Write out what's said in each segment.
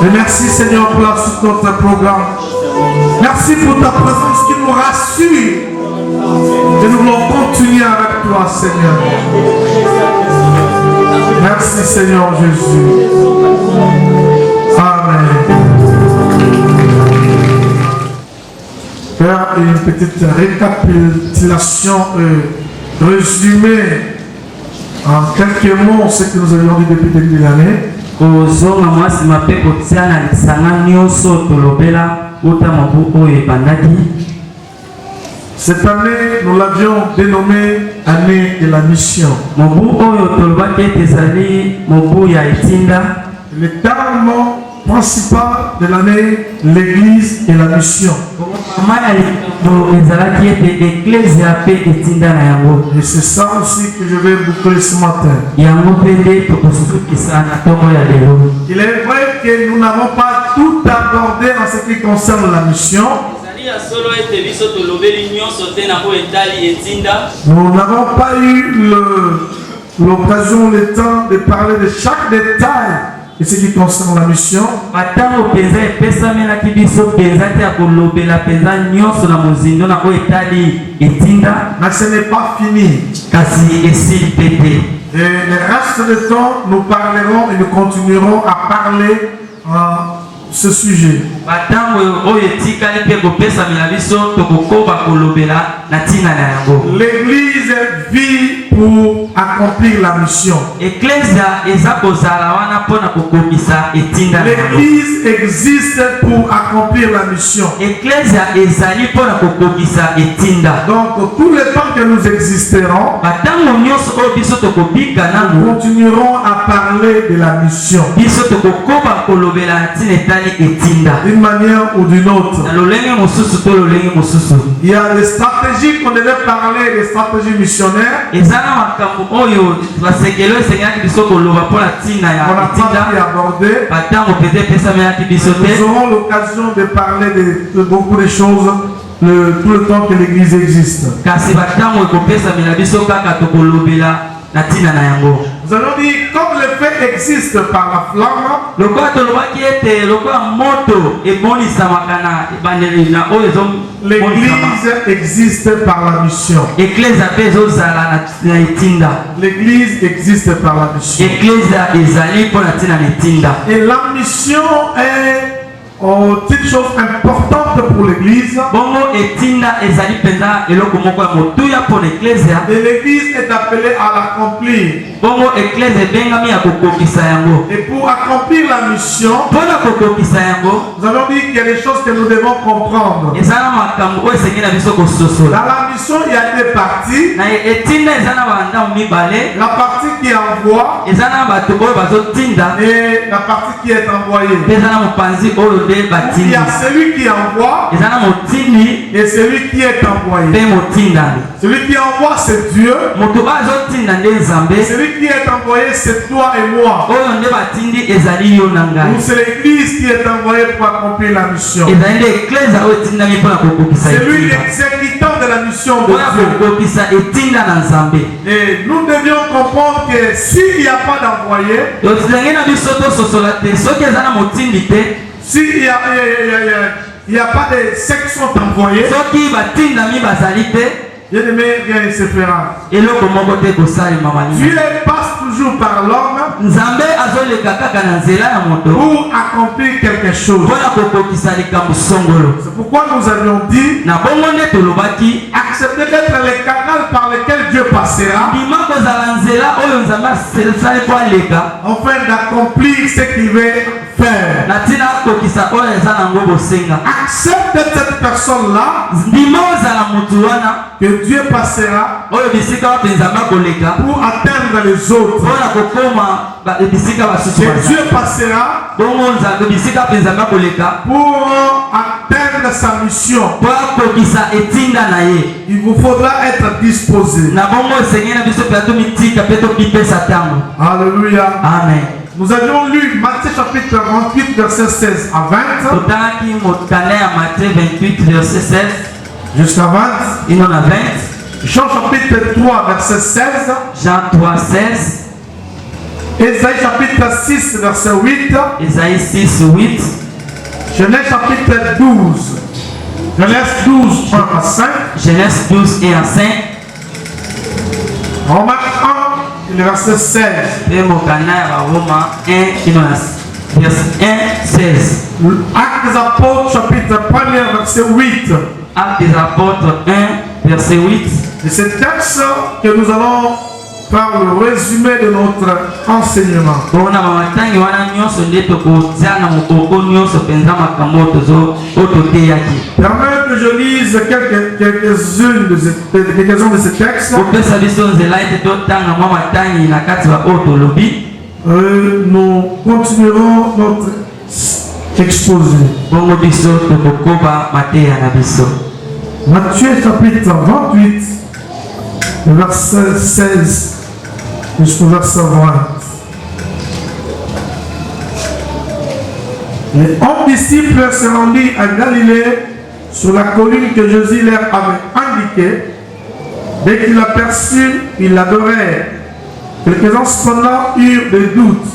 Et merci Seigneur pour la suite de notre programme. Merci pour ta présence qui nous rassure. Et nous voulons continuer avec toi, Seigneur. Merci Seigneur Jésus. Amen. Faire une petite récapitulation résumée en quelques mots ce que nous avions dit depuis le début de l'année. Cette année, nous l'avions dénommée année de la mission. Le terme principal de l'année, l'église et la mission. Et c'est ça aussi que je vais boucler ce matin. Il est vrai que nous n'avons pas tout abordé en ce qui concerne la mission. Nous n'avons pas eu l'occasion, le temps de parler de chaque détail de ce qui concerne la mission. Mais ce n'est pas fini. Et le reste du temps, nous parlerons et nous continuerons à parler ce sujet. L'église vit pour accomplir la mission. L'église existe pour accomplir la mission. Donc tout le temps que nous existerons, nous continuerons à parler de la mission d'une manière ou d'une autre. Il y a des stratégies qu'on devait parler, des stratégies missionnaires. On n'a pas pu aborder. Nous aurons l'occasion de parler de beaucoup de choses tout le temps que l'église existe. Nous allons dire, comme le feu existe par la flamme, l'église existe par la mission. L'église existe par la mission. Et la mission est une chose importante pour l'église. Et l'église est appelée à l'accomplir. Et pour accomplir la mission, nous allons dire qu'il y a des choses que nous devons comprendre. Dans la mission, il y a deux parties. La partie qui envoie et la partie qui est envoyée. Il y a celui qui envoie et celui qui est envoyé. Celui qui envoie, c'est Dieu. Celui qui est envoyé, c'est toi et moi. C'est l'église qui est envoyée pour accomplir la mission. C'est lui l'exécutant de la mission de Dieu. Et nous devions comprendre que s'il n'y a pas d'envoyé, s'il n'y a pas de section d'envoyés, bien-aimé, rien ne se fera. Dieu passe toujours par l'homme pour accomplir quelque chose. C'est pourquoi nous avions dit accepter d'être le canal par lequel Dieu passera afin d'accomplir ce qu'il veut faire. Accepte cette personne-là que Dieu passera pour atteindre les autres. Que Dieu passera pour atteindre sa mission. Il vous faudra être disposé. Alléluia. Amen. Nous avions lu Matthieu chapitre 28 verset 16 à 20. Matthieu 28 verset 16 jusqu'à 20. Il en a 20. Jean chapitre 3 verset 16. Jean 3 16. Ésaïe chapitre 6, verset 8. Ésaïe 6, 8. Genèse chapitre 12. Genèse 12, 1 à 5. Genèse 12 et à 5. Romains 1, le verset 16. Et Romains 1, verset 1, 16. Actes des apôtres, chapitre 1, verset 8. Actes des apôtres 1, verset 8. Et c'est le texte que nous allons faire le résumé de notre enseignement. Permettez que je lise quelques-uns de ces textes. Nous continuerons notre exposé. Matthieu chapitre 28, verset 16 jusqu'au verset 20. Les 11 disciples se rendirent à Galilée sur la colline que Jésus leur avait indiquée. Dès qu'ils l'aperçurent, ils l'adorèrent. Quelques-uns cependant eurent des doutes.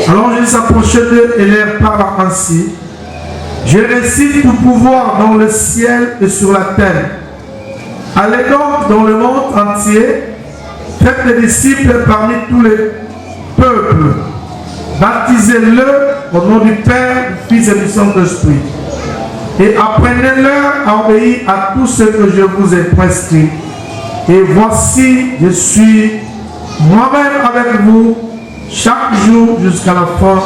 Alors Jésus s'approchait d'eux et leur parla ainsi. Je récite tout pouvoir dans le ciel et sur la terre. Allez donc dans le monde entier, faites des disciples parmi tous les peuples. Baptisez-le au nom du Père, du Fils et du Saint-Esprit. Et apprenez-leur à obéir à tout ce que je vous ai prescrit. Et voici, je suis moi-même avec vous chaque jour jusqu'à la fin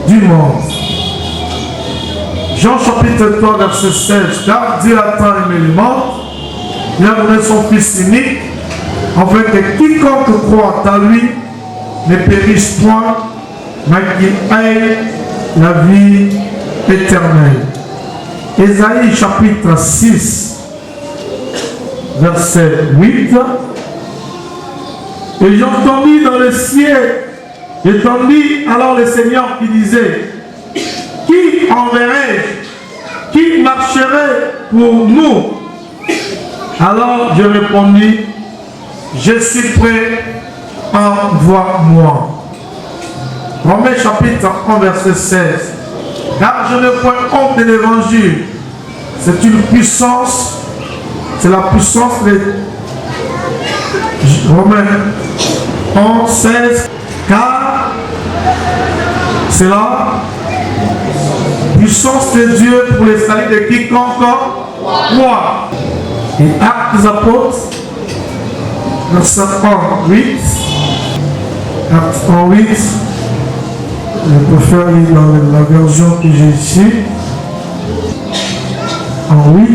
du monde. Jean chapitre 3, verset 16. Car Dieu a tant aimé le monde, il a donné son Fils unique, afin que quiconque croit en lui ne périsse point, mais qu'il ait la vie éternelle. Ésaïe chapitre 6, verset 8. Et j'entendis dans le ciel, j'entendis alors le Seigneur qui disait, qui enverrai-je? Qui marcherait pour nous? Alors je répondis, je suis prêt, envoie-moi. Romains chapitre 1, verset 16. Car je ne prends honte de l'évangile. C'est une puissance, c'est la puissance de Romains 1, 16. Car c'est la puissance de Dieu pour les salut de quiconque croit. Et Actes des apôtres, verset 1, 8. Actes 1, 8. Je préfère lire dans la version que j'ai ici. En 8.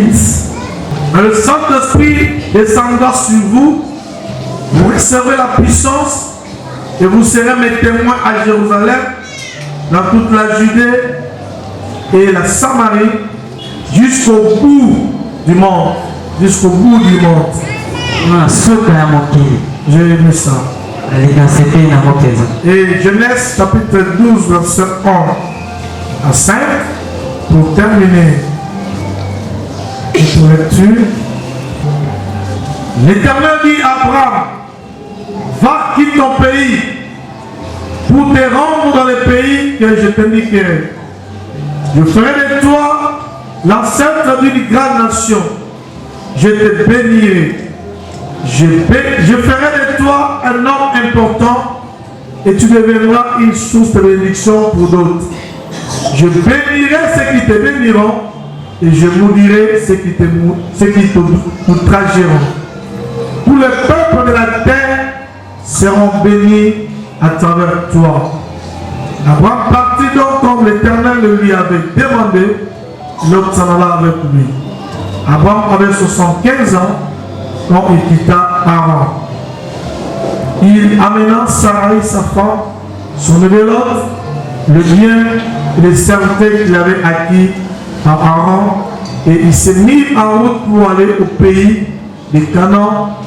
Le Saint-Esprit descendra sur vous, vous recevrez la puissance et vous serez mes témoins à Jérusalem, dans toute la Judée et la Samarie, jusqu'au bout du monde. Jusqu'au bout du monde. J'ai aimé ça. Et Genèse chapitre 12, verset 1 à 5, pour terminer notre lecture. L'Éternel dit à Abraham, va quitte ton pays pour te rendre dans le pays que je t'indiquerai. Je ferai de toi l'ancêtre d'une grande nation. Je te bénirai. Je ferai de toi un homme important et tu deviendras une source de bénédiction pour d'autres. Je bénirai ceux qui te béniront et je maudirai ceux qui t'outrageront. Tous les peuples de la terre seront bénis à travers toi. Abraham partit donc comme l'Éternel le lui avait demandé, l'homme s'en alla avec lui. Abraham avait 75 ans quand il quitta Haran. Il amena Sarai, sa femme, son éveloppe, le bien et les serviteurs qu'il avait acquis à Haran, et il s'est mis en route pour aller au pays de Canaan.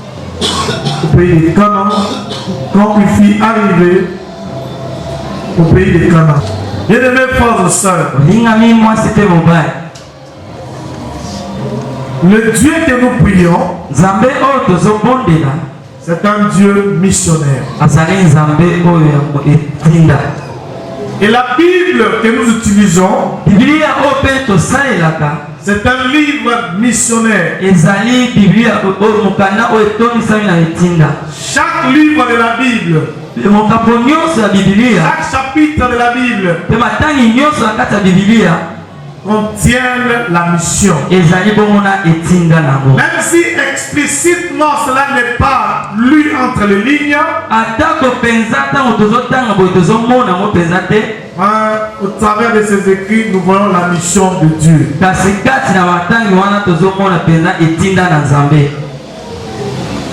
Quand il fut arrivé au pays de Canaan. Bien-aimés frères et sœurs, le Dieu que nous prions, C'est un Dieu missionnaire. azali nzambe oyo etinda. Et la Bible que nous utilisons, Biblia oyo mpe tosalelaka c'est un livre missionnaire. ezali Biblia oyo mokanda oyo etonisami na etinda. Chaque livre de la Bible, Mokapo nyonso ya Biblia chaque chapitre de la Bible mpe matangi nyonso na kati ya Biblia contiennent la mission. ezali bongo na etinda nango. Même si explicitement cela n'est pas lu entre les lignes, atako penza ntango tozotanga boye tozomona mo penza te, au travers de ces écrits, nous voyons la mission de Dieu. kasi kati na matangi wana tozomona penza etinda na Nzambe.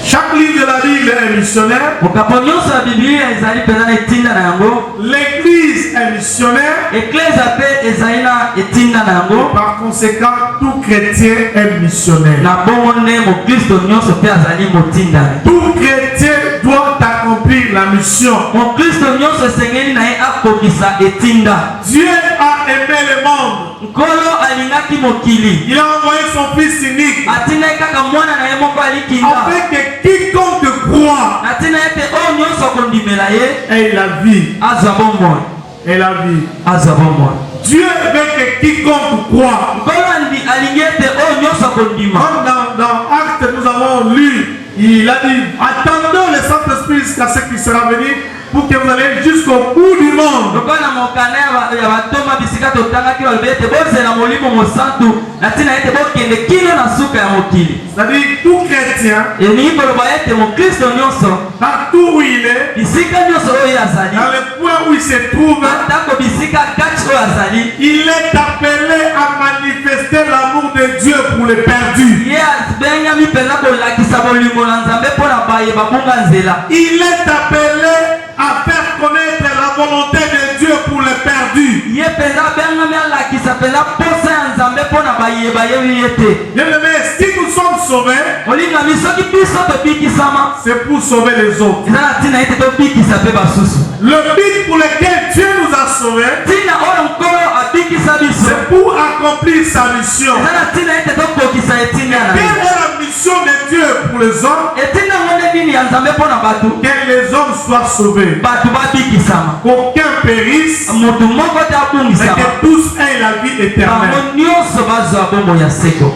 Chaque livre de la Bible est missionnaire. Mokapo nyonso ya Biblia ezali penza na etinda na yango. L'église est missionnaire. Eklezia mpe ezali na etinda na yango. Par conséquent, tout chrétien est missionnaire. Na bongo nde mokristo nyonso mpe azali motindami. Tout chrétien doit accomplir la mission. Mokristo nyonso esengeli na ye akokisa etinda. Dieu a aimé le monde. Nkolo alingaki mokili. Il a envoyé son fils unique. Atindaki kaka mwana na ye moko alikinda. Afin que quiconque croit atina ete oyo nyonso akondimela ye ait la vie. azwa bomoi. Et la vie. Azwa bomoi. Dieu veut que quiconque croit. Nkolo alingi ete oyo nyonso akondima. Comme dans Actes, nous avons lu, il a dit, attendons le Saint-Esprit jusqu'à ce qu'il sera venu pour que vous allez jusqu'au bout du monde. Lokola mokanda ya batoma bisika totangaki balobi ete bozela molimo mosantu na ntina ete bokende kino na suka ya mokili. C'est-à-dire tout chrétien, elingi koloba ete mokristo nyonso partout où il est, bisika nyonso oyo azali, dans le point où il se trouve, atako bisika kati oyo azali, il est appelé à manifester l'amour de Dieu pour les perdus. ye abengami mpenza kolakisa bolingo na Nzambe mpo na baye babunga nzela. Il est appelé à faire connaître la volonté de Dieu pour les perdus. Ye penza bengami alakisa penza posa ya Nzambe mpo na baye bayebi ye te. Bien-aimés, si nous sommes sauvés, olingami soki biso tobikisama c'est pour sauver les autres. eza na ntina ete tobikisa mpe basusu. Le but pour lequel Dieu nous a sauvés, ntina oyo nkolo abikisa biso c'est pour accomplir sa mission. eza na ntina ete tokokisa etinda na Quelle ye. est la mission de Dieu pour les hommes? etinda ngo nde nini ya Nzambe mpo na bato? Que les hommes soient sauvés. bato babikisama, Qu'aucun périsse, moto moko te mais abungisama, que tous aient la vie éternelle. bango nyonso bazwa bomoi ya seko.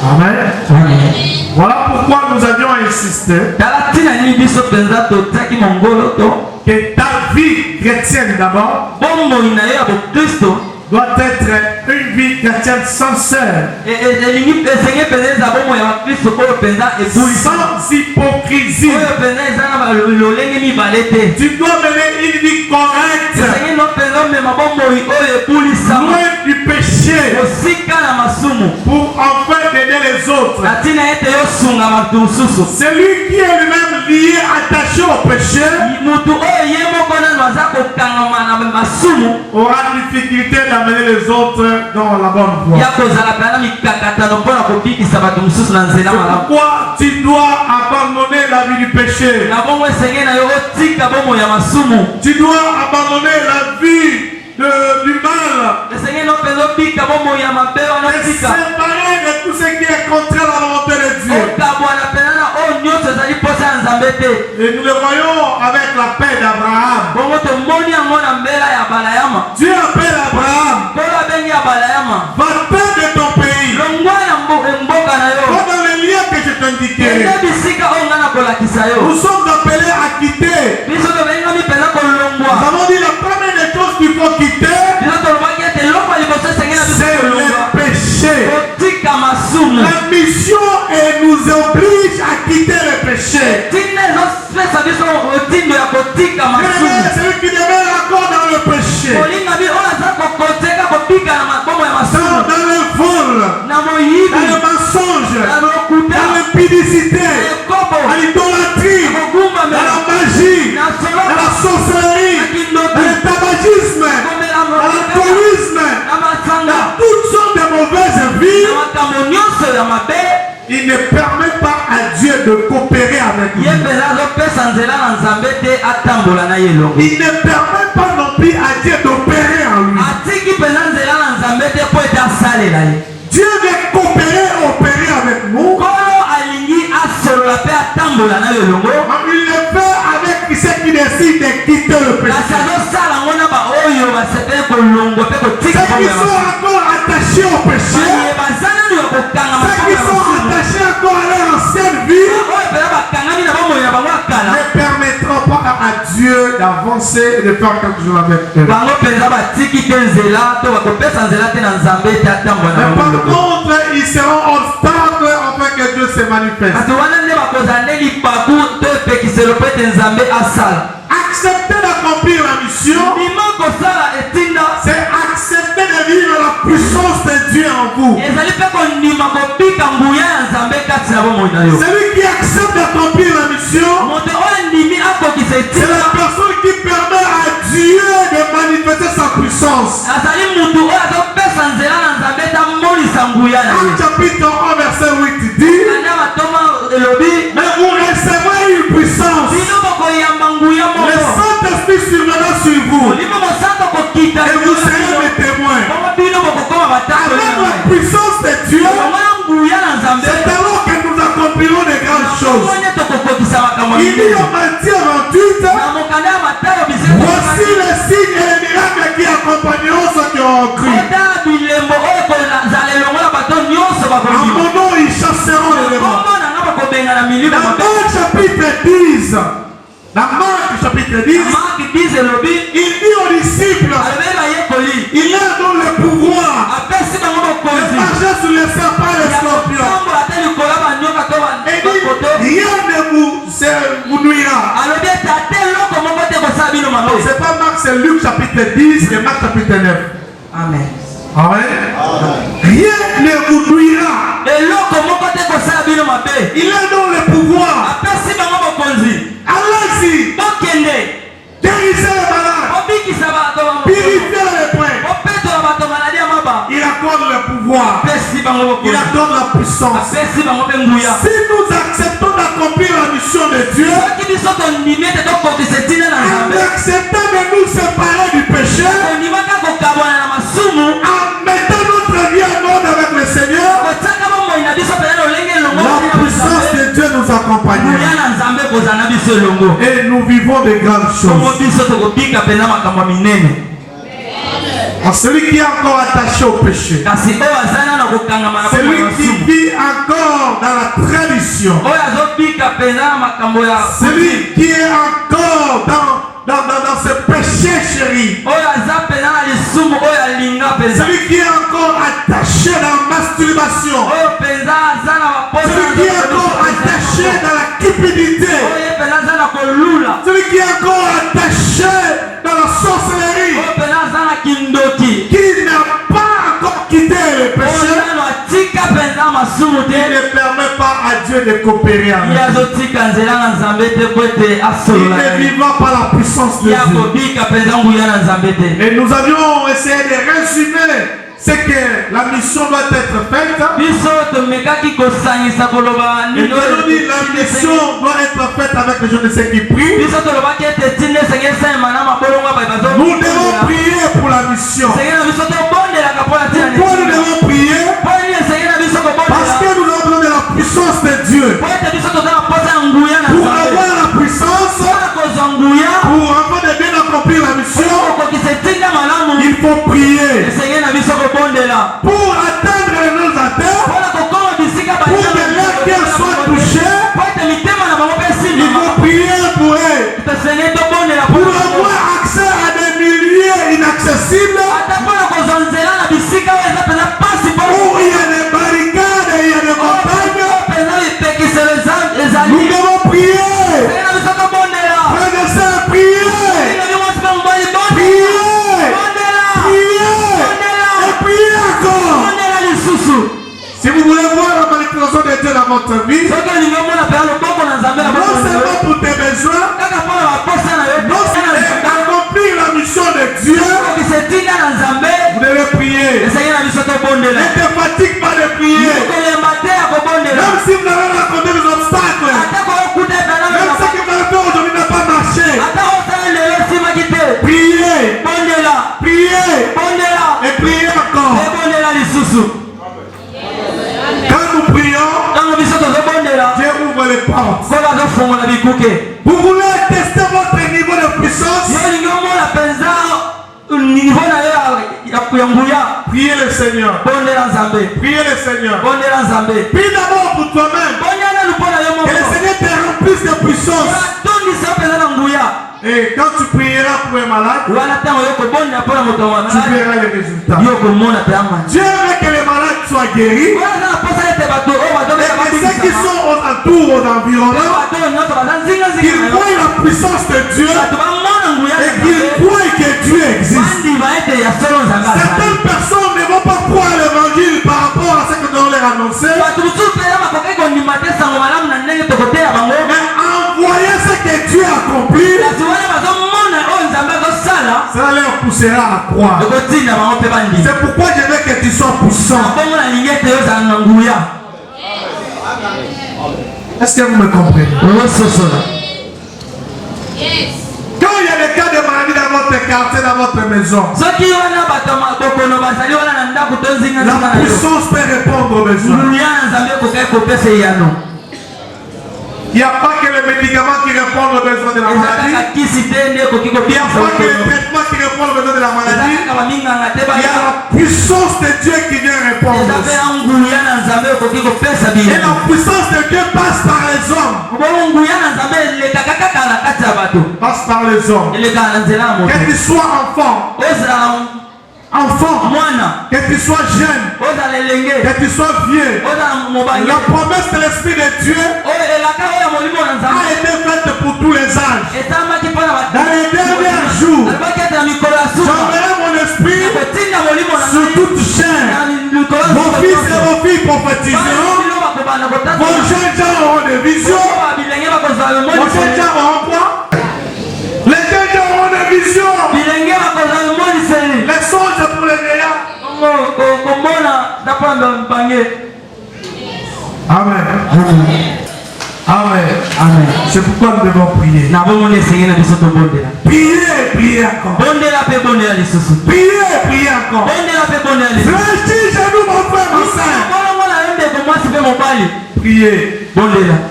Amen. Voilà pourquoi nous avions insisté tala ntina nini biso mpenza totiaki mongolo to que ta vie chrétienne d'abord bomoi na yo ya bokristo doit être une vie chrétienne sincère, elingi esenge mpenza eza bomoi ya bakristo oyo mpenza ebulisa, sans hypocrisie. oyo mpenza eza na lolenge mibale te. Tu dois mener une vie correcte, esenge no mpenza omema bomoi oyo ebulisama loin du péché, kosika na masumu pour enfin aider les autres. na ntina ete yosunga bato mosusu. Celui qui est lui-même lié, attaché au péché, motu oyo ye moko nano aza kokangama na masumu aura difficulté d'amener les autres dans la bonne voie. ya kozalaka na mikakatano mpona kobikisa bato mosusu na nzela C'est malamu. pourquoi tu dois abandonner la vie du péché. na bongo esenge na yo otika bomoi ya masumu. Tu dois abandonner la vie du mal. esenge no mpenza obika bomoi ya mabe wana Et otika séparer de tout ce qui est contraire à la volonté de Dieu. okabwana mpenza na oyo nyonso ezali posa ya Nzambe te. Et nous le voyons avec la paix d'Abraham. bongo tomoni yango na mbela ya balayama. Dieu appelle Abraham, nkolo abengi ya balayama, va-t'en de ton pays, longwa na mboka na yo, va dans les lieux que je t'indiquerai. kende bisika oyo nga na kolakisa yo. Nous sommes appelés à quitter. biso tobengami mpenza Nous kolongwa. avons dit la première des choses qu'il faut quitter, biso tolobaki ete eloko ya liboso esenge na biso c'est kolongwa le péché. kotika masumu. La mission nous oblige à quitter le péché. ntina ezopesa biso otindo ya kotika masumu. Celui qui demeure encore dans le péché, olingami oyo aza kokoteka kobika na mabomo ya masumu, dans le vol, na dans moyibi, le mensonge, na lokuta, dans l'impudicité, na ekobo, dans l'idolâtrie, na dans kogumbamela, la magie, na dans soloka, la sorcellerie, na dans kindoki, le tabagisme, komela dans molaka, l'alcoolisme, na masanga, dans toutes sortes de mauvaises na vies, makambo nyonso ya mabe. il ne permet pas à Dieu de coopérer avec ye lui. mpenza azopesa nzela na Nzambe te atambola na ye elongo. Il ne permet pas non plus à Dieu d'opérer en lui. atiki mpenza nzela na Nzambe te mpo ete asalela ye. Dieu veut coopérer, opérer avec nous, nkolo alingi asola solola pe atambola na lelongo. Il le fait avec ceux qui décident de quitter le péché. Kasi azosala ngo na baoyo basepeli kolongwa pe kotika Ceux qui sont encore attachés au péché. baza nanu ya kokanga Ceux qui sont attachés encore à leur ancienne vie. oyo pela bakangami na bomoi na bango ya kala Ne permettront pas à Dieu d'avancer et de faire quelque chose avec eux. bango mpenza batiki te nzela to bakopesa nzela te na nzambe te atambola na Mais par bango. contre, ils seront obstacles afin que Dieu se manifeste. kasi wana nde bakozala nde libaku to epekiselo po ete nzambe asala. Accepter d'accomplir la mission, ndima kosala etinda c'est accepter de vivre la puissance de Dieu en vous. ezali mpe kondima kobika nguya ya nzambe kati na bomoi na yo. Celui qui accepte d'accomplir la mission, moto oyo ndimi akokisa c'est etinda la personne qui permet à Dieu de manifester sa puissance. azali mutu oyo azopesa nzela na nzambe etamolisa nguya na ye. Acte chapitre 1 verset 8 dit, anda batoma elobi mais vous recevrez une puissance. bino bokoyamba nguya Le moko Saint-Esprit surviendra sur vous molimo mosantu kokita et vous serez mes témoins. bongo bino bokokoma batangoli Avec na la ngai. puissance de Dieu, omona nguya na nzambe c'est alors que nous accomplirons de grandes choses. omonye tokokokisa makambo Il dit minene. en Matthieu 28, na mokanda ya matayo voici les signes et les miracles qui accompagneront ceux qui auront cru. otala bilembo oyo kozala elongo na bato nyonso En bakondima mon nom, ils chasseront les démons. kombo na nga bakobenga na milimo Dans mabe. Marc chapitre 10, dans Marc chapitre 10, mark 10 elobi il dit aux disciples, alobeli bayekoli il leur donne le pouvoir apesi bango de bokonzi marcher sur les serpents et les ya scorpions. kotambola te likolo ya banyoka to Et bakoto dit, rien ne vous nuira. alobi ete ate eloko moko te kosala bino mabe. C'est pas Marc, c'est Luc chapitre 10 et Marc chapitre 9. amen. Amen. Rien ne vous nuira. eloko moko te kosala bino mabe. Il leur donne le pouvoir. apesi bango bokonzi Allez-y, bokende guérissez les malades, bobikisa bato purifiez les points. bopetola bato maladi ya maba. Il accorde le pouvoir. apesi bango Il bokonzi accorde la puissance. apesi bango mpe nguya. Si nous acceptons d'accomplir la mission de Dieu, soki biso tondimi ete tokokisa etina na en nzambe acceptant de nous séparer du péché, kondimaka kokabwana na masumu en mettant notre vie en ordre avec le Seigneur, kotiaka bomoi na biso pene lolenge elongo la puissance de Dieu nous accompagne. nguya na nzambe kozala na biso elongo. Et nous vivons de grandes songo choses. biso tokobika mpenza makambo ya minene. En celui qui est encore attaché au péché, kasi oyo aza nana kokangama na bomoi celui ya qui masumu vit encore dans la tradition, oyo azobika mpenza na makambo ya celui qui est encore dans ce péché chéri, oyo aza mpenza na lisumu oyo alinga mpenza celui qui est encore attaché dans la masturbation, oyo mpenza aza na baposa celui qui est encore attaché dans la cupidité, oyo mpenza aza na kolula celui qui est encore attaché dans la sorcellerie, oyo mpenza aza na kindoki qui n'a pas encore quitté le péché, oyo nano atika mpenza masumu il te ne permet pas à Dieu de coopérer ye avec lui. azotika nzela na nzambe te po ete Il asolola ne na ye vivra pas la puissance de ya Dieu. kobika mpenza nguya na nzambe te. Et nous avions essayé de résumer ce que la mission doit être faite. biso tomekaki kosangisa koloba Et nini nous avons dit la mission doit être faite avec les gens de ceux qui prient. biso tolobaki ete tinde esenge esalema na mabolongo ya bato Nous devons prier pour la mission. esenge na biso tobondelaka mpo na tina Pourquoi nous devons prier? mpo nini esenge na biso Parce kobondela que nous avons besoin de la puissance de Dieu. mpo ete biso toza na posa ya nguya na Pour nzambe avoir la puissance, mpona kozwa nguya pour afin de bien accomplir la mission, kokokisa etinda malamu il faut prier. esenge na biso kobondela Pour atteindre les nos atteints, mpona kokoma bisika pour que leur cœur soit touché, mpo ete mitema na bango mpe il esimama faut prier pour eux. tosenge tobondela Pour avoir accès à des milieux inaccessibles, ata mpona kozwa nzela na bisika oyo eza mpenza mpasi mpo où il y a des barricades et il y a des montagnes, mpenza bipekiselo ezali nous devons prier. esenge na biso tobondela Frères et sœurs, priez. elongi mwasi mpe mobali Priez. bondela Priez. Et priez encore. bondela lisusu Si vous voulez voir la manifestation de Dieu dans votre vie, soki olingi omona mpenza loboko na nzambe na non boko na yo seulement pour tes besoins, kaka mpona baposa na yo non seulement accomplir la mission de Dieu, kokisa etinda na nzambe vous devez prier. esenge na biso tobondela Ne te fatigue pas de prier. kolemba te ya kobondela Même si vous avez rencontré des obstacles, ata koyokuta epena même ce que vous avez fait aujourd'hui n'a pas marché, ata kosala lelo esimaki te priez, bondela priez bondela et priez encore. ebondela lisusu Quand nous prions, ntango biso tozobondela Dieu ouvre ouvre les portes. ko bazofungola bikuke. Vous voulez tester votre niveau de puissance? Yo olingi omona penza niveau na yo ya nguya. Priez le Seigneur. Bondela Nzambe. Priez le Seigneur. Bondela Nzambe. Prie d'abord pour toi-même. Bondela lupola yo moko. Que le Seigneur te remplisse de puissance. Tondisa penza na nguya. Et quand tu prieras pour un malade, Wana tango yo kobonda pona moto wa tu malade. verras les résultats. Yo komona tama. Dieu veut que les malades soient guéris. Wana posa ete bato o bato Et ba que ceux qui sont aux alentours, aux environnants, qu'ils voient la puissance de Dieu et qu'ils croient que Dieu existe. Certaines personnes ne vont pas croire l'évangile par rapport à ce que nous leur annoncer. Mais en voyant ce que Dieu accomplit, ça leur poussera à croire. C'est pourquoi je veux que tu sois puissant. Est-ce que vous me comprenez? Quand il y a des cas de maladie dans votre quartier, dans votre maison, la puissance peut répondre aux besoins. Il n'y a pas que les médicaments qui répondent aux besoins de la maladie. Il n'y a pas que les traitements qui répondent aux besoins de la maladie. Il y a la puissance de Dieu qui vient répondre. Et la puissance de Dieu passe par les hommes. Passe par les hommes. Que tu sois enfant, que tu sois jeune, que tu sois vieux, la promesse de l'Esprit de Dieu a été faite pour tous les âges. Dans les derniers jours, j'enverrai mon esprit sur toute chair. Vos fils et vos filles prophétiseront. Vos jeunes gens auront des visions. Vos jeunes gens auront quoi? Les jeunes gens auront des visions. Les songes pour les vieillards. Amen. Amen. Amen. C'est pourquoi nous devons prier. Priez encore. Priez encore. Fléchis genoux, mon frère, ma soeur. Priez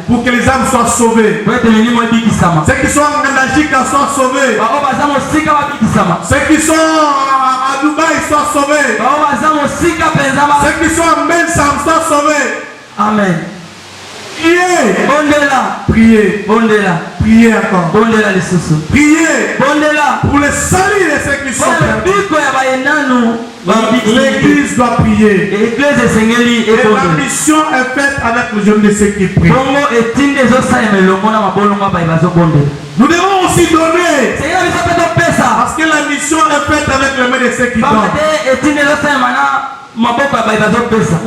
pour que les âmes soient sauvées. Ceux qui sont en Belgique soient sauvés. Ceux qui sont à Dubaï soient sauvés. Ceux qui sont en Mensam soient sauvés. Amen. Priez. Priez. Priez encore. Priez pour le salut de ceux qui sont perdus. L'église doit prier. Et la mission est faite avec le jeune de ceux qui prient. Nous devons aussi donner. Parce que la mission est faite avec les mains de ceux qui donnent.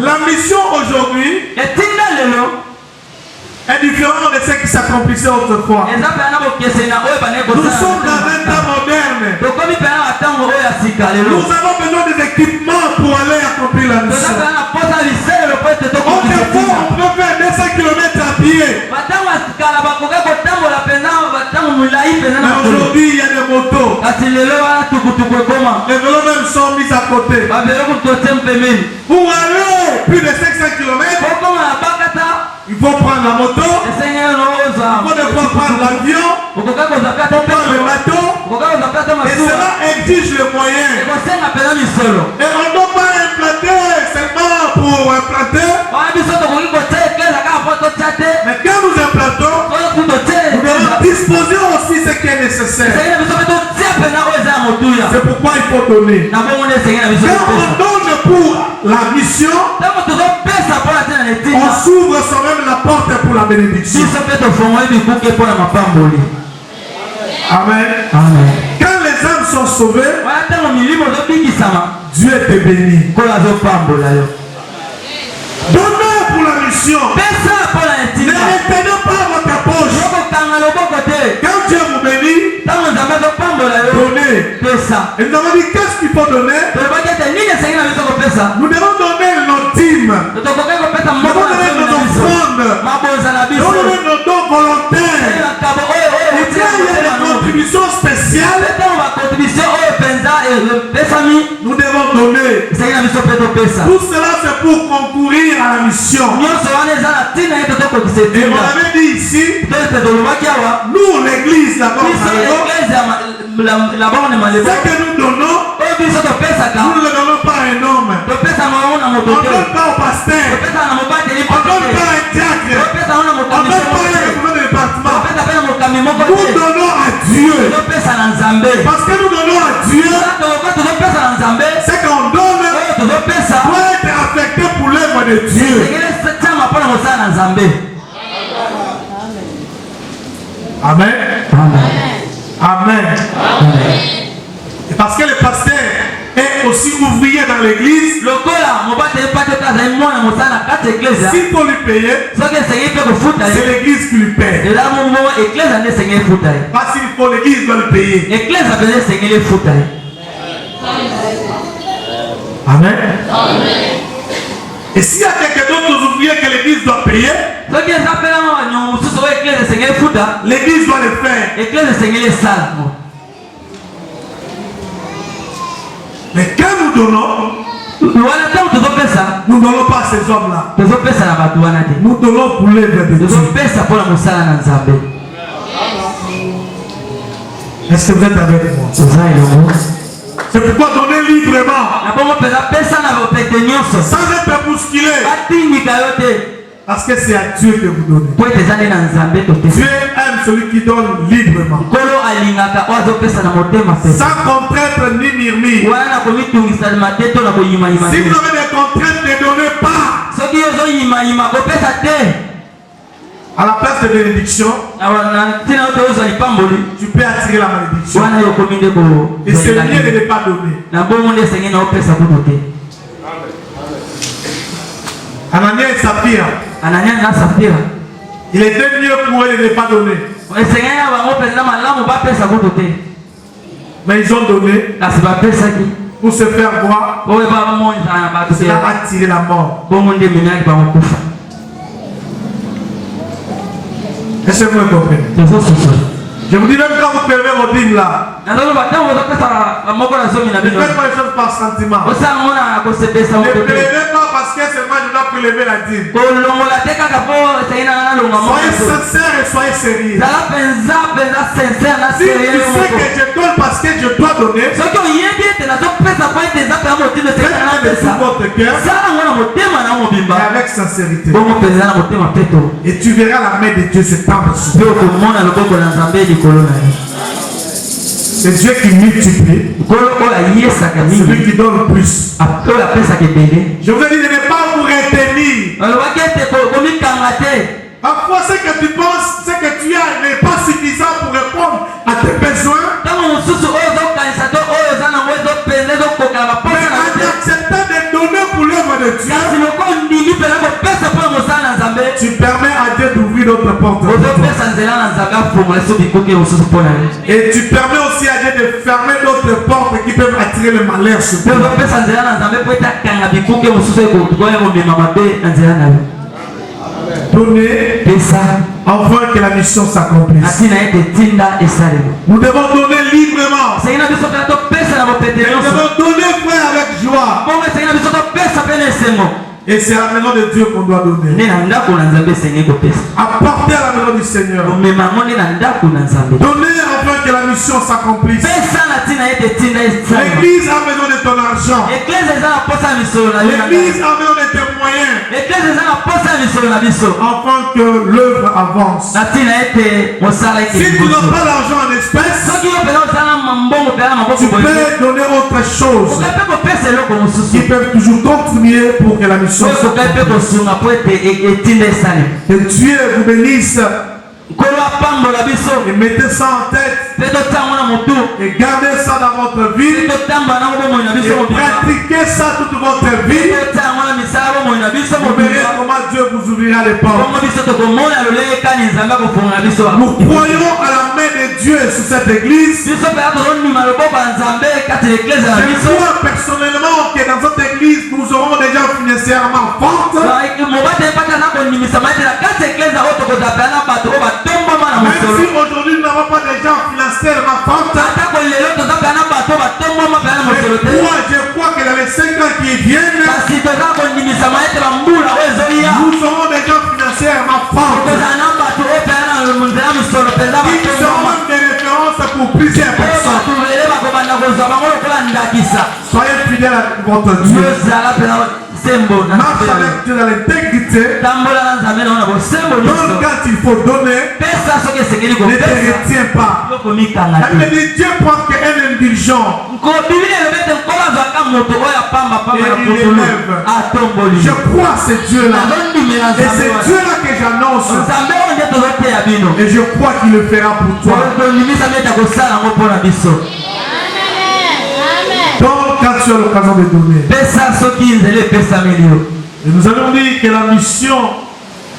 La mission aujourd'hui est différente de ce qui s'accomplissait autrefois. Nous sommes dans un temps moderne. Nous avons besoin des équipements pour aller accomplir la mission. Autrefois, on pouvait faire 200 km à pied. Mais aujourd'hui, il y a des motos. Les vélos même sont mis à côté. Pour aller plus de 500 km, il faut prendre la moto, il faut des fois prendre l'avion, il faut prendre le bateau, et cela exige les moyens. Et on ne doit pas implanter seulement pour implanter, mais quand nous implantons, nous devons disposer aussi ce qui est nécessaire. C'est pourquoi il faut donner. Quand on donne pour la mission, on s'ouvre soi-même la porte pour la bénédiction. Amen. Quand les âmes sont sauvées, Dieu te bénit. Donnez pour la mission. Ne retenez pas votre poche. Quand Dieu vous bénit, donnez. Et nous avons dit qu'est-ce qu'il faut donner? Nous devons donner nos dîmes. Nous devons donner nos offrandes. Nous devons donner nos dons volontaires. Et quand il y a des contributions spéciales, nous devons donner. Tout cela c'est pour concourir à la mission. Et on avait dit ici, nous l'église d'abord, ce que nous donnons, nous ne le donnons pas à un homme. On ne donne pas au pasteur. On ne donne pas à un diacre. On ne donne pas à un département. Nous donnons à Dieu. Parce que nous donnons à Dieu, ce qu'on donne doit être affecté pour l'œuvre de Dieu. Amen. Amen. Et parce que le pasteur est aussi ouvrier dans l'église, s'il faut lui payer, c'est l'église qui lui paye. Pas s'il faut, l'église doit le payer. Amen. Et s'il y a quelques d'autres ouvriers que l'église doit payer, l'église doit le faire. Mais quand nous donnons, nous ne donnons pas à ces hommes-là. Nous donnons pour l'œuvre de Dieu. Est-ce que vous êtes avec moi? C'est pourquoi donner librement, sans être bousculé, parce que c'est à Dieu que vous donnez. Dieu aime celui qui donne librement, sans contrainte ni murmure. Si vous avez des contraintes, ne donnez pas. À la place de bénédiction, tu peux attirer la malédiction. Et c'est mieux de ne pas donner. Anania et Saphira, il était mieux pour eux de ne pas donner. Mais ils ont donné pour se faire voir. Cela a attiré la mort. Est-ce que vous comprenez? Je vous dis, même quand vous prélevez vos dîmes là, ne faites pas les choses par sentiment. Ne prélevez pas parce que seulement je dois prélever la dîme. Soyez sincères et soyez sérieux. Si tu sais que je donne parce que je dois donner, faites de tout votre cœur et avec sincérité. Et tu verras la main de Dieu se tendre sur toi. C'est Dieu qui multiplie, celui qui donne plus. Je vous ai dit de ne pas vous retenir. Parfois, ce que tu penses, ce que tu as n'est pas suffisant pour répondre à tes besoins. Mais en acceptant de donner pour l'œuvre de Dieu, tu permets à Dieu d'ouvrir d'autres portes. Et tu permets aussi à Dieu de fermer d'autres portes qui peuvent attirer le malheur sur toi. Donner afin que la mission s'accomplisse. Nous devons donner librement. Nous devons donner frère avec joie. Et c'est à la maison de Dieu qu'on doit donner. Apporter à la maison du Seigneur. Donner afin que la mission s'accomplisse. L'église a besoin de ton argent. L'église a besoin de tes moyens. Afin que l'œuvre avance. Si tu n'as pas l'argent en espèces, tu peux donner autre chose qui peuvent toujours contribuer pour que la mission que Dieu vous bénisse. Et mettez ça en tête. Et gardez ça dans votre vie. Et pratiquez ça toute votre vie. Vous verrez comment Dieu vous ouvrira les portes. Nous croyons à la main de Dieu sur cette église. Je crois personnellement que dans cette église nous aurons déjà financièrement forte. Même si aujourd'hui nous n'avons pas de gens financièrement fortes, je crois que dans les 5 ans qui viennent, kasi toza kondimisama ete bambula oyo ezoya nous aurons des gens financièrement forts. toza na bato oyo mpenza na nzela misolo mpenza Ils seront des références pour plusieurs personnes. bato vele bakobanda kozwa bango lokola ndakisa Soyez fidèles à votre Dieu. yozala mpenza sembo na Marche avec Dieu dans l'intégrité. tambola na nzambe na ona bosembo Donc nyonso quand il faut donner, pesa soki esengeli ne te kopesa retiens pas. yokomikanga La Bible te dit Dieu prend qu'un indigent. biblia elobi ete nkolo azwaka moto oyo apambapamba na Et il putulu élève. atomboli Je crois à ce Dieu-là. nazondimela Et nzambe c'est wana Dieu-là que j'annonce. nzambe oyo nde tozoteya bino Et je crois qu'il le fera pour toi. tondimisa mete akosala yango mpo na biso Donc quand tu as l'occasion de donner. pesa soki nzela epesameli yo Et nous allons dire que la mission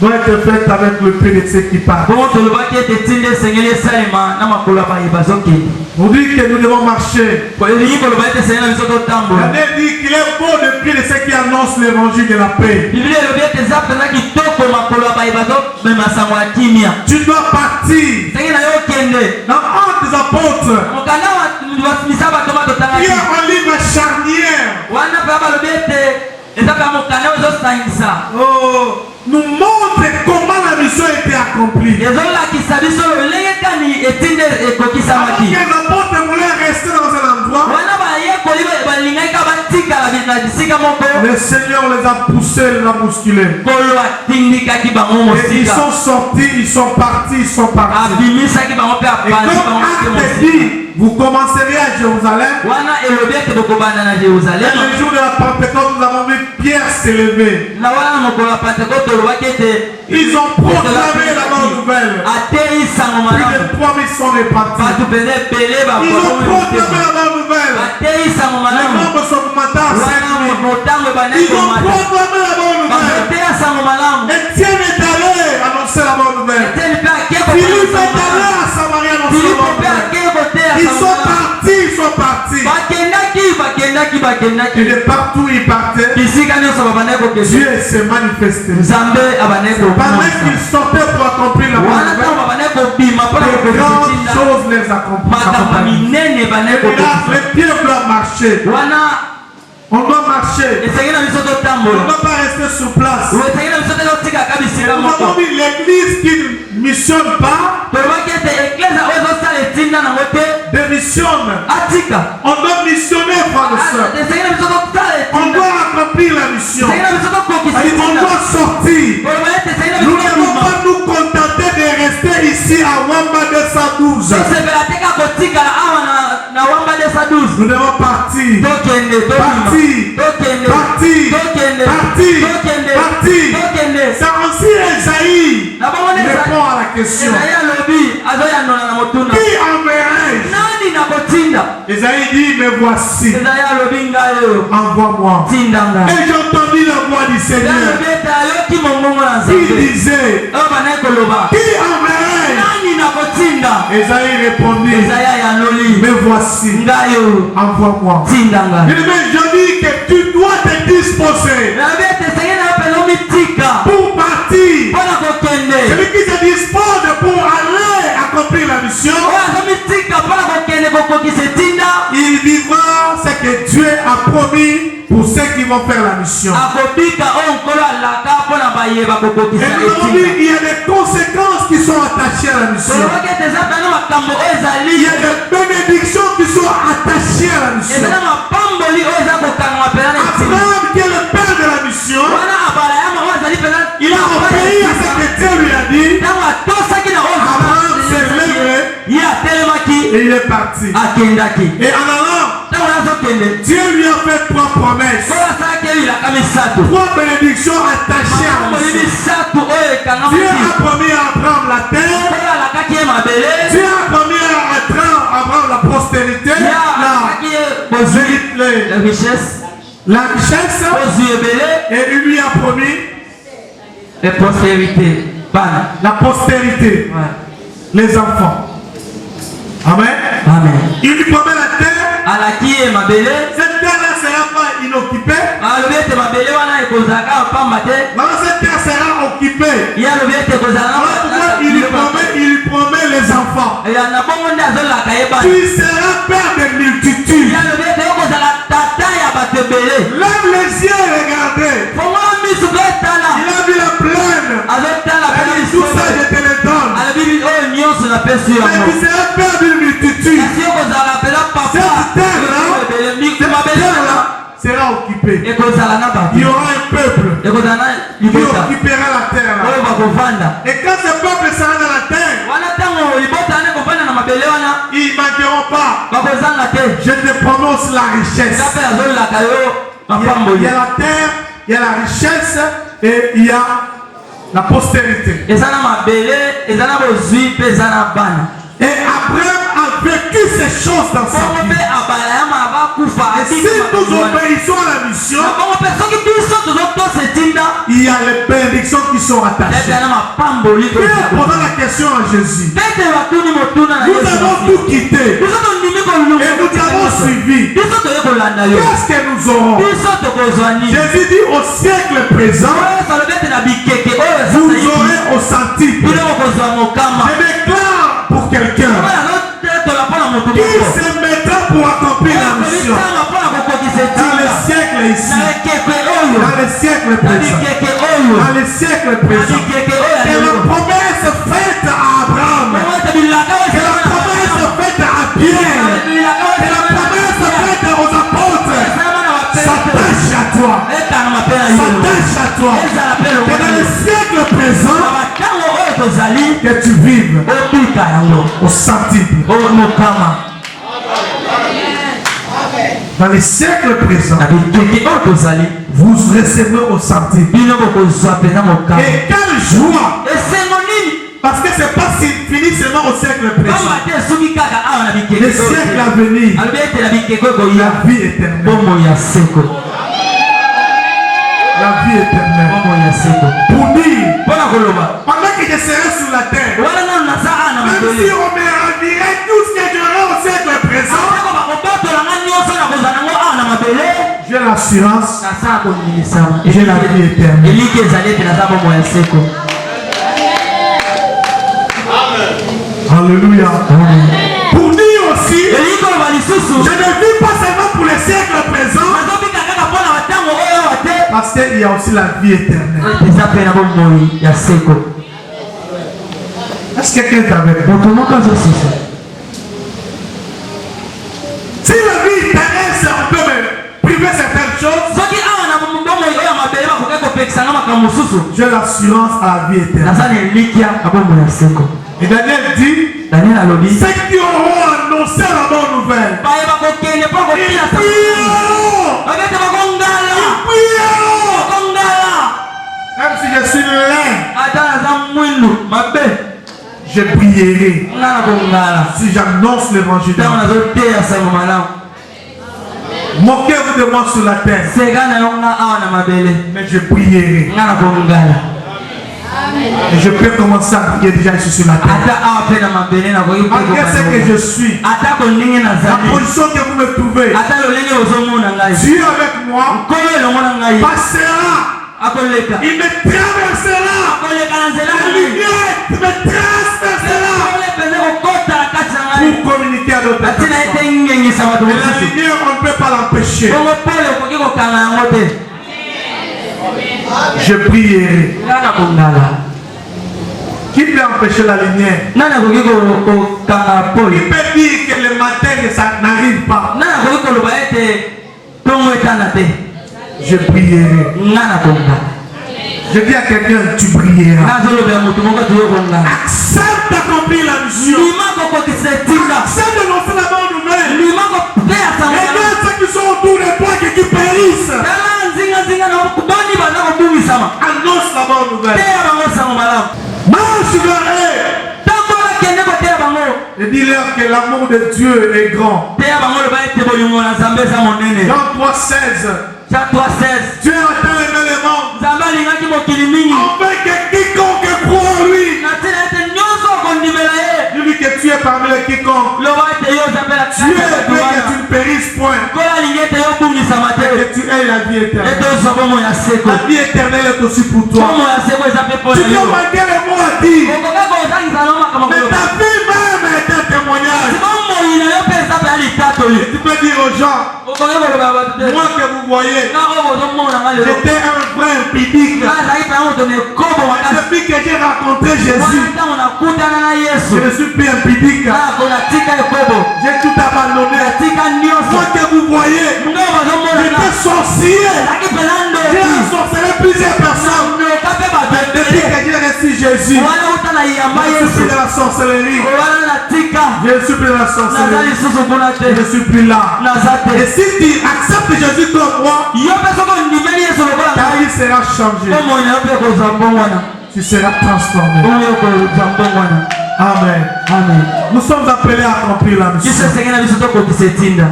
doit être faite avec le peu de ceux qui partent. bongo tolobaki ete ntinda esengeli esalema na makolo ya bayeba azokende On dit que nous devons marcher. elingi koloba ete esengeli na biso La totambola Bible dit qu'il est beau de prier de ceux qui annoncent l'évangile de la paix. biblia elobi ete eza mpenza kitoko makolo ya bayeba azomema sango ya kimia Tu dois partir sengi na yo okende dans Actes des Apôtres. mokanda basimisa bato Il y batotangaki a un livre charnière. wana mpe balobi ete eza mpe mokanda oyo ezosangisa Oh, nous montre comment la mission a été accomplie. ezolakisa biso lolenge kani etinde Alors ekokisamaki que les apôtres voulaient rester dans un endroit, wana bayekoli balingaki ka batikala na bisika moko le Seigneur les a poussés, les a bousculés. nkolo atindikaki bango Et ils mosika sont sortis, ils sont partis, ils sont partis. abimisaki bango mpe Et apanzi comme bango mpe Acte mosika dit, vous commencerez à Jérusalem. wana elobi ete bokobanda na Et jérusalema le jour de la Pentecôte, nous avons vu Pierre s'élever. na wana na mokolo ya pentekote olobaki ete Ils ont proclamé la bonne nouvelle. ateyi sango Plus malamu de 3000 sont repartis. bato mpenza ebele Ils ont proclamé la bonne nouvelle. bateyi sango Les malamu membres sont augmentés à 5000. wana motango Ils ebandaki ont komata proclamé la bonne nouvelle. bakoteya sango malamu Étienne est allé annoncer la bonne nouvelle. eteni mpe ake Philippe koteya est sango allé malamu à Samarie annoncer la filipo bonne mpe nouvelle. ake koteya Ils sango sont malamu partis, ils sont partis. bakendaki Et de partout ils partaient, bisika nyonso babandaki kokende Dieu s'est manifesté. nzambe abandaki Pendant kokomisa qu'ils sortaient pour accomplir la bonne wana ntango nouvelle, babandaki kobima mpona de grandes kokokisinda choses les makambo accompagnent. minene ebandaki Et là, kokokisa les pieds doivent marcher. wana On doit marcher. esengeli na biso On ne totambola doit pas rester sur place. esengeli na biso te totikaka bisika Nous avons moko dit l'église qui ne missionne pas, tolobaki ete eklesa oyo ezosala etinda nango te démissionne. atika On doit missionner, frères et sœurs. esengeli na biso tosala On etinda doit accomplir la mission. esengeli na biso tokokisa Et on etinda doit sortir. koloba ete esengeli na Nous biso ne devons tobima pas nous contenter de rester ici à Wamba 212. tosepela te ka kotikala awa na wamba 212 Nous devons partir. tokende tobima Partir. tokende Partir. tokende Partir. tokende Partir. tokende C'est ainsi Esaïe na bango répond à la question. ezayi alobi azoyanona na motuna Qui enverrai-je? nani nakotinda Esaïe dit, me voici. ezayi alobi ngai oyo Envoie-moi. tinda ngai Et j'ai entendu la voix du ezayi Seigneur alobi ete ayoki mongongo na qui nzambe disait, oyo bandaki koloba qui enverrai-je? nani nakotinda Esaïe répondit, ezayi ayanoli me voici. ngai oyo Envoie-moi. tinda ngai Mais je dis que tu dois te disposer nalobi ete esengeli na yo mpenza omitika pour partir. mpona kokende Celui qui se dispose pour aller accomplir la mission, oyo azomitika mpona kokende kokokisa etinda il vivra ce que Dieu a promis pour ceux qui vont faire la mission. akobika oyo nkolo alaka mpona bayeba Et kokokisa nous avons dit etinda qu'il y a des conséquences qui sont attachées à la mission. tolobaki ete eza mpena makambo oyo ezali Il y a des bénédictions qui sont attachées à la mission. eza na mapamboli oyo eza kokangama mpena na etinda Abraham, qui est le père de la mission, wana abalayama oyo azali mpena il a obéi à ce que Dieu lui a dit. ntango atosaki na oyo Abraham s'est levé ye atelemaki et il est parti. akendaki Et en allant, ntango nazokende Dieu lui a fait 3 promesses. oyo asalaki ebilaka misato 3 bénédictions attachées à la makamboli mission. misato oyo Dieu ekangamaki a promis à Abraham la terre. oyo alakaki ye mabele Dieu a promis à Abraham la postérité, ye alakaki ye bozwi la richesse richesse, bozwi ebele et il lui a promis et prospérité bana la postérité, Ouais. les enfants. Amen. amen Il lui promet la terre. alaki ye mabele Cette terre-là ne sera pas inoccupée. alobi ete mabele wana ekozalaka pamba te Voilà, cette terre sera occupée. ye alobi ete ekozala Voilà pourquoi il lui promet les enfants. na bongo nde azolaka ye bana Tu seras père de multitudes. ye alobi ete okozala tata ya bato ebele Lève apesi yo Mais tu seras père d'une multitude. kasi okozala pela papa Cette terre-là sera occupée. ekozala na Il y bato aura un peuple ekozala na qui libota occupera la terre. oyo bakovanda Et quand ce peuple sera dans la terre, wana ntango libota wana ekovanda na mabele wana ils ne manqueront pas. bakozanga te Je te prononce la richesse. eza mpe azolelaka yo Il mapamboli y a la terre, il y a la richesse et il y a la postérité. eza na mabele eza na bozwi mpe eza na bana Et Abraham a vécu ces choses dans sa bongo vie. mpe abala ya bakufa Et si nous obéissons à la mission, bongo mpe soki biso tozotosa etinda il y a les bénédictions qui sont attachées. eza na mapamboli Pierre posant la question à Jésus. pete batuni motuna na Nous avons tout quitté biso tondimi et nous t'avons suivi. biso toye kolanda yo Qu'est-ce que nous aurons? biso tokozwa nini Jésus dit au siècle présent, oyo salobi ete na bikeke oyo vous esasa aurez au centuple. bino kokozwa mokama Je déclare pour quelqu'un oyo azotetola mpona motu qui moko se mettra pour accomplir la mission okomitanga mpona kokokisa dans le etinda siècle ici, na ekeke oyo dans le siècle na présent, bikeke oyo dans le siècle na présent. bikeke oyo ya C'est la lelo promesse faite à Abraham. oyo ete bilaka oyo C'est la promesse faite à Pierre. bilaka oyo C'est la promesse faite aux apôtres. esalama na S'attache à toi. etangama mpe na yo S'attache à toi. ezala mpe C'est dans le siècle présent na batango oyo tozali que tu vives obika yango au centuple. oyo mokama Dans les siècles présents, na bikeke oyo tozali vous recevrez au centuple. bino bokozwa mpenza mokama Et quelle joie! esengo nini Parce que c'est pas fini seulement au siècle présent. pamba te esuki kaka awa na Le bikeke siècle à venir, alobi ete na bikeke oyo la koya vie éternelle. bombo ya seko La vie éternelle. bombo ya seko Pour dire, mpona koloba pendant que je serai sur la terre, wana nano naza awa na même mabele si on me rendirait tout ce que j'aurai au siècle présent, atako bakobatolanga nyonso na kozala nango awa na mabele j'ai l'assurance, naza kondimisama j'ai la vie éternelle. eliki ezali ete naza bombo ya seko Alléluia. Pour dire aussi, eliki koloba lisusu je ne vis pas seulement pour les siècles présents, nazobika kaka mpona batango oyo awa te parce qu'il y a aussi la vie éternelle. eza mpe na bomoi ya seko Est-ce que quelqu'un est avec moi? moto moko azosisa Si la vie éternelle, c'est on peut me priver certaines choses, soki awa na bomoi oyo ya mabele bakoki kopekisanga makambo mosusu j'ai l'assurance à la vie éternelle. naza na elikia na bomoi ya seko Et Daniel dit, daniel alobi ceux qui auront annoncé la bonne nouvelle, baye bakokende mpo kotina prieront, babete bakongala prieront. bakongala Même si je suis laid, ata naza mwindu mabe je prierai. nga na kongala Si j'annonce l'évangile, ntango nazoteya sango malamu moquez-vous de moi sur la terre, seka na yo nga awa na mabele mais je prierai. nga na kongala Et je peux commencer à prier déjà ici sur la terre. ata awa mpe na mabele nakoki Malgré ce que je suis, atako ndenge la nazali position que vous me trouvez, ata lolenge ozomona ngai Dieu avec moi nkolo elongo na ngai passera. akoleka Il me traversera. akoleka na nzela La na ngai lumière me transversera akole mpenza kokota na kati na ngai pour communiquer à d'autres atina ete personnes. ngengisa bato Mais la mosusu lumière, on ne peut pas l'empêcher. bongo pole okoki kokanga yango te Je prierai. nga na kongala Qui peut empêcher la lumière? nani akoki kokanga Qui pole peut dire que le matin, ça n'arrive pas? nani akoki koloba ete ntongo etana te Je prierai. nga na kongala Je dis à quelqu'un, tu prieras. nazolobela motu moko toyo kongala Accepte d'accomplir la mission. lima kokokisa etinda Accepte de lancer la bonne nouvelle. lima kopeya sango Regarde ceux qui sont autour de toi qui périssent. tala nzinga na boni baza kobungisama Annonce la bonne nouvelle. teya bango sango malamu Marche vers eux. tambola kende koteya bango Et dis-leur que l'amour de Dieu est grand. teya bango loba ete bolingo na nzambe eza monene Jean 3,16. Jean 3,16 Dieu a tant aimé le monde. nzambe alingaki mokili mingi Afin que quiconque croit en lui. na ntina ete nyonso okondimela ye Dis-lui que tu es parmi les quiconques. loba ete yo oza mpe na Dieu veut que tu ne périsses point. kola alingi ete yo obungisama te Que tu aies la vie ete éternelle. ozwa bomo ya seko La vie éternelle est aussi pour toi. bomo ya seko eza mpe mpo Tu na peux yo manquer les mots à dire. okoka kozangisa no makambo Mais ta vie même est un témoignage. bomoi na yo mpe eza mpe ya litatoli Tu peux dire aux gens, okoki koloba bato te moi que vous voyez, nga oyo bozomona nga lelo j'étais un vrai impudique. nga azalaki mpe ya moto na ekobo makasi Depuis que j'ai rencontré Jésus, je ne suis plus impudique. J'ai tout abandonné. Moi que vous voyez, j'étais sorcier. J'ai ensorcelé plusieurs personnes. Depuis que j'ai reçu Jésus, je suis plus de la sorcellerie. Je suis plus de la sorcellerie. Je ne suis plus là. Et si tu acceptes Jésus comme moi, ta vie sera changée. Tu seras transformé. Amen. Amen. Nous sommes appelés à accomplir la mission.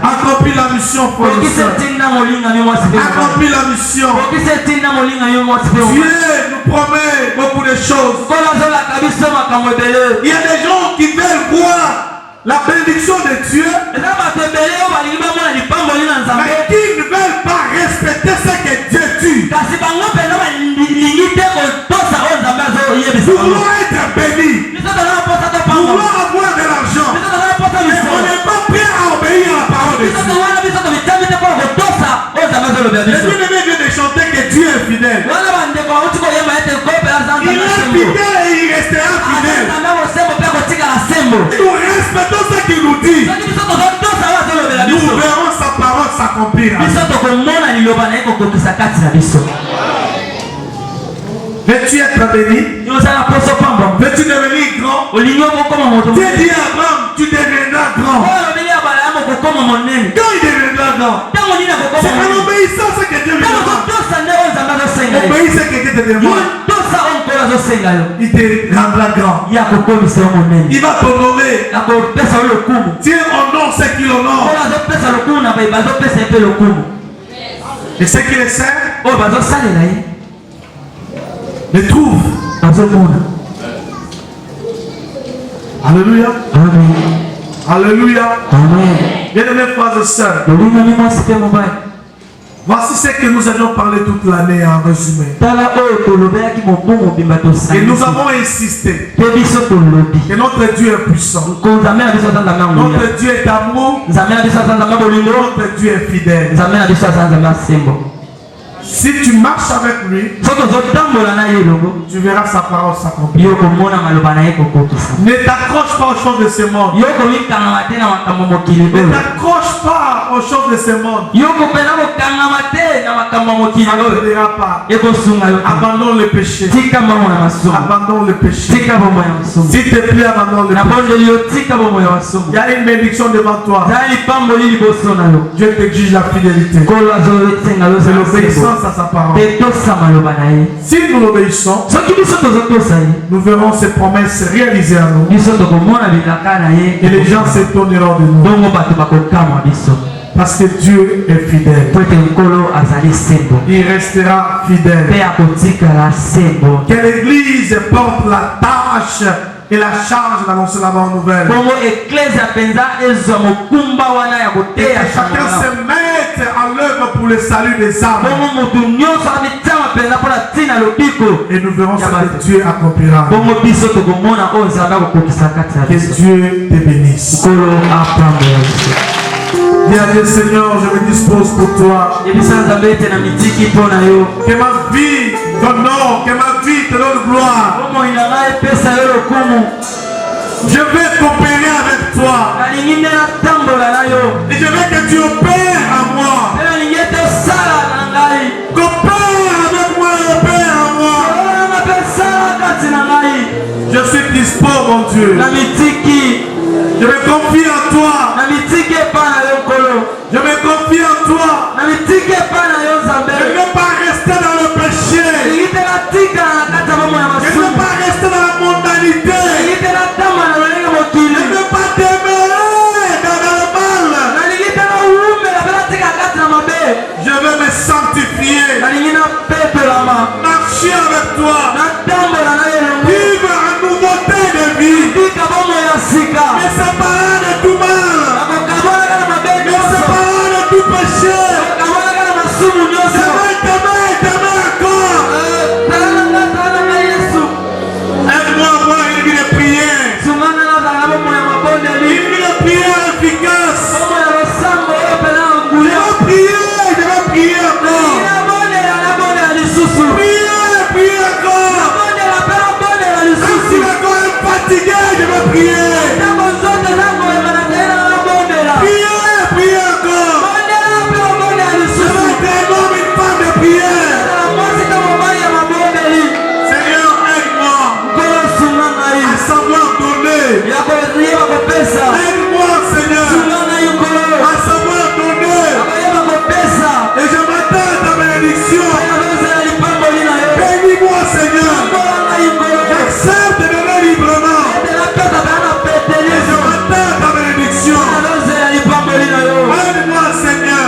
Accomplir la mission pour nous. Accomplir la mission. Dieu nous promet beaucoup de choses. Il y a des gens qui veulent voir la bénédiction de Dieu, mais qui ne veulent pas respecter ce que Dieu dit. Vouloir être béni, vouloir avoir de l'argent, mais on n'est pas prêt à obéir à la parole de Dieu. Le bien-aimé vient de chanter que Dieu est fidèle. Il est fidèle et il restera fidèle. Nous respectons ce qu'il nous dit. Nous verrons sa parole s'accomplir. Veux-tu être béni? Veux-tu devenir grand? Dieu dit à Abraham, tu deviendras grand. Quand il deviendra grand, c'est en obéissant ce que Dieu lui demande. Obéis ce que Dieu te demande. Il te rendra grand. Il va t'honorer. Dieu honore ce qu'il honore. Et ce qui les sert, les trouve. Alléluia. Amen. Alléluia. Amen. Bien-aimés frères et sœurs, voici ce que nous avions parlé toute l'année en résumé. Et nous avons insisté que notre Dieu est puissant. Notre Dieu est amour. Notre Dieu est fidèle. Si tu marches avec lui, tu verras sa parole s'accomplir. Ne t'accroche pas aux choses de ce monde. Ne t'accroche pas aux choses de ce monde. Ça ne t'aidera pas. Abandonne le péché. Abandonne le péché. S'il te plaît, abandonne le péché. Il y a une bénédiction devant toi. Dieu t'exige la fidélité. C'est l'obéissance à sa parole. Si nous l'obéissons, nous verrons ses promesses réalisées à nous. Et les gens s'étonneront de nous. Parce que Dieu est fidèle. Il restera fidèle. Que l'Église porte la tâche et la charge d'annoncer la bonne nouvelle. Et que chacun se mette en l'œuvre pour le salut des âmes. Et nous verrons ce que Dieu accomplira. Que Dieu te bénisse. Dis à Dieu, Seigneur, je me dispose pour toi. Que ma vie t'honore, que ma vie te donne gloire. Je vais coopérer avec toi. Et je veux que tu opères à moi. Coopère avec moi, opère à moi. Je suis dispo, mon Dieu. Je me confie en toi. Je me confie en toi. Je ne veux pas rester dans le péché. Je ne veux pas rester dans la mondanité. Je ne veux pas demeurer dans le mal. Je veux me sanctifier. Marcher avec toi. Vivre en nouveauté de vie. Me séparer de tout mal. Me séparer de tout péché. Je veux t'aimer encore. Aide-moi à avoir une vie de prière. Une vie de prière efficace. Je vais prier encore. Prier encore. prier. Priez encore. Je vais être un homme, une femme de prière. Seigneur, aide-moi à savoir donner. Aide-moi, Seigneur, à savoir donner. Et je m'attends à ta bénédiction. Bénis-moi, Seigneur. J'accepte de donner librement. Et je m'attends à ta bénédiction. Aide-moi, Seigneur,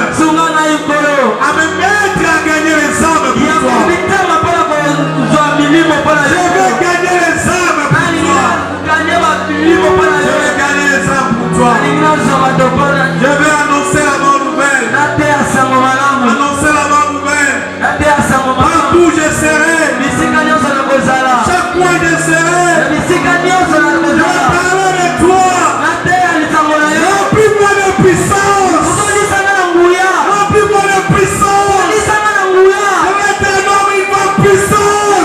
à me mettre à gagner les âmes pour toi. Je veux gagner les âmes pour toi. Je veux gagner les âmes pour toi. Je veux annoncer la bonne nouvelle. Annoncer la bonne nouvelle. Partout je serai. Chaque fois je serai. Je parlerai de toi. Remplis-moi de puissance. Remplis-moi de puissance. Je vais être un homme, une femme puissante.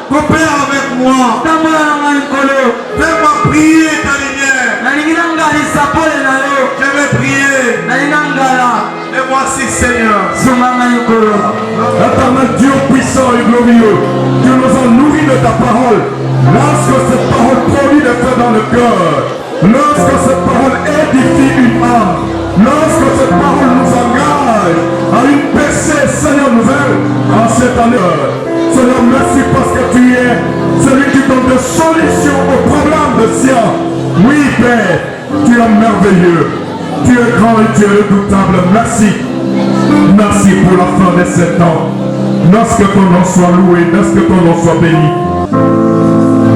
Coopère avec moi. Fais-moi prier ta lumière. Je vais prier. Et voici, Seigneur. Éternel Dieu puissant et glorieux, tu nous as nourris de ta parole. Lorsque cette parole produit des faits dans le cœur, lorsque cette parole édifie une âme, lorsque cette parole nous engage à une percée, Seigneur, nouvelle en cette année. Seigneur, merci parce que tu es celui qui donne des solutions aux problèmes de science. Oui, Père, tu es merveilleux, tu es grand et tu es redoutable. Merci. Merci pour la fin de ces temps. Lorsque ton nom soit loué, lorsque ton nom soit béni.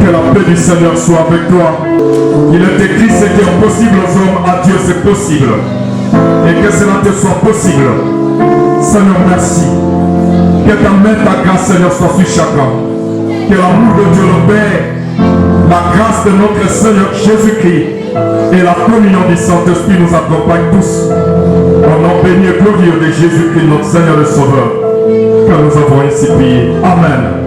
Que la paix du Seigneur soit avec toi. Il est écrit ce qui est possible aux hommes, à Dieu c'est possible. Et que cela te soit possible. Seigneur, merci. Que ta main, ta grâce, Seigneur, soit sur chacun. Que l'amour de Dieu le Père, la grâce de notre Seigneur Jésus-Christ et la communion du Saint-Esprit nous accompagnent tous. Au nom béni et glorieux de Jésus-Christ, notre Seigneur et Sauveur, que nous avons ainsi prié. Amen.